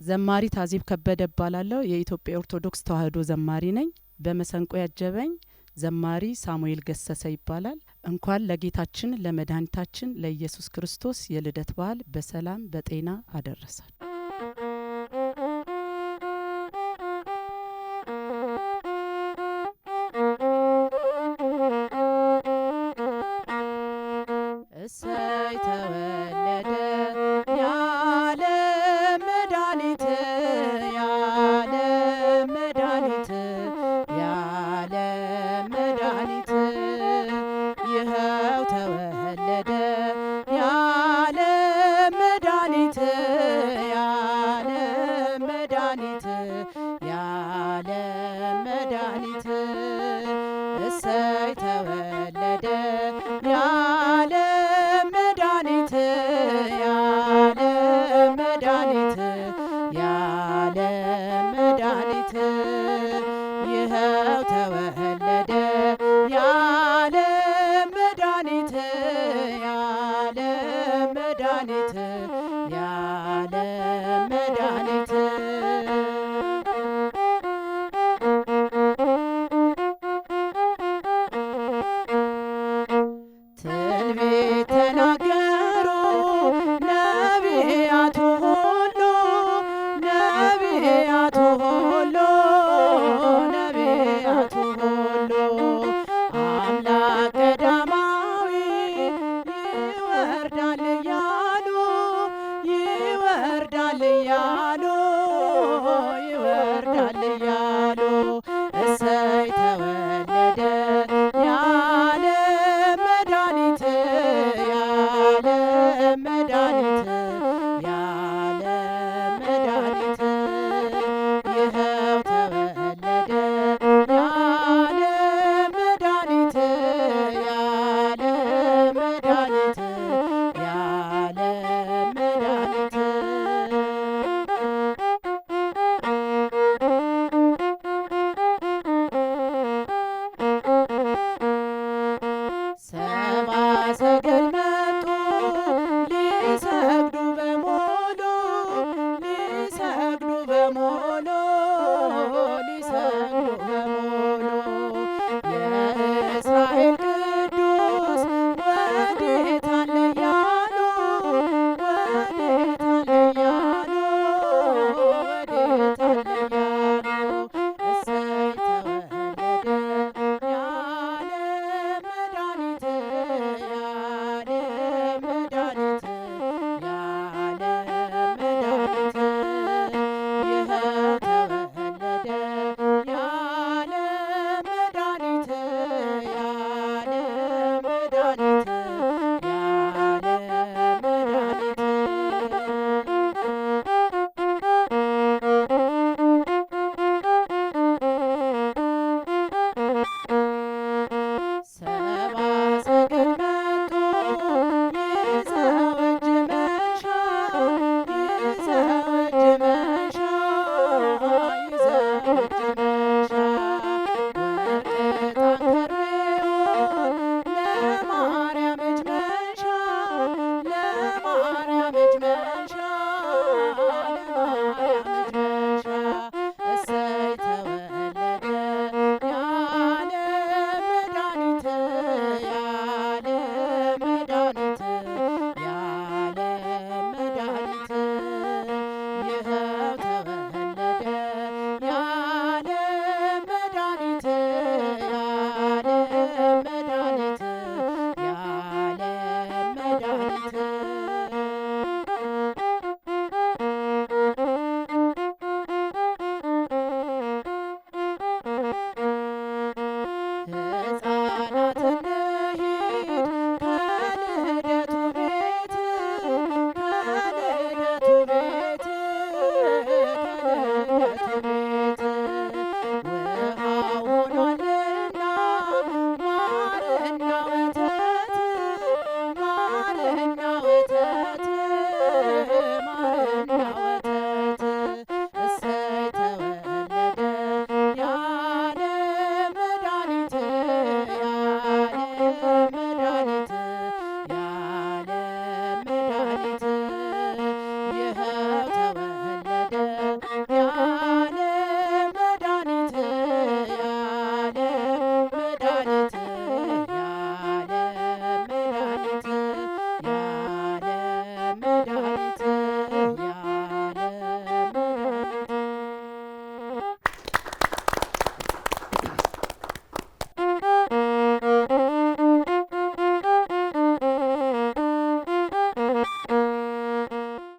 ዘማሪ ታዚብ ከበደ እባላለሁ። የኢትዮጵያ ኦርቶዶክስ ተዋሕዶ ዘማሪ ነኝ። በመሰንቆ ያጀበኝ ዘማሪ ሳሙኤል ገሰሰ ይባላል። እንኳን ለጌታችን ለመድኃኒታችን ለኢየሱስ ክርስቶስ የልደት በዓል በሰላም በጤና አደረሳል። እሰይ ተወለደ የዓለም መድኃኒት የዓለም መድኃኒት የዓለም መድኃኒት ይኸው ተወለደ የዓለም መድኃኒት የዓለም መድኃኒት የዓለም መድኃኒት እሰይ ተወለደ የዓለም መድኃኒት የዓለም መድኃኒት የዓለም መድኃኒት ይኸው ተወለደ የዓለም መድኃኒት የዓለም መድኃኒት የዓለም መድኃኒት ትንቢት ተናገሩ ነቢያቱ ሁሉ ነቢያቱ ሁሉ ነቢያቱ ሁሉ አምላክ ቀዳማዊ ይወርዳል እያሉ ይወርዳል እያሉ ይወርዳል እያሉ እሰይ ተወለደ የዓለም መድኃኒት የዓለም መድኃኒት የዓለም መድኃኒት ይኸው ተወለደ የዓለም መድኃኒት የዓለም መድኃኒት የዓለም መድኃኒት ሰብአ ሰገል መጡ ሊሰግዱ በሙሉ ሊሰግዱ በሙሉ ሊሰግዱ በሙሉ የእስራኤል ቅዱስ ወዴት አለ እያሉ ወዴት አለ እያሉ ወዴት አለ እያሉ እሰይ ተወለደ የዓለም መድኃኒት የዓለም መድኃኒት የዓለም መድኃኒት ይኸው ተወለደ የዓለም መድኃኒት የዓለም መድኃኒት የዓለም መድኃኒት ሰብአ ሰገል መጡ ይዘው እጅ መንሻ ይዘው እጅ መንሻ ይዘው እጅ መንሻ ወርቅ ዕጣን ከርቤውን ለማርያም እጅ መንሻ ለማርያም እጅ መንሻ ለማርያም እጅ መንሻ እሰይ ተወለደ የዓለም መድኃኒት የዓለም መድኃኒት የዓለም መድኃኒት ይኸው ተወለደ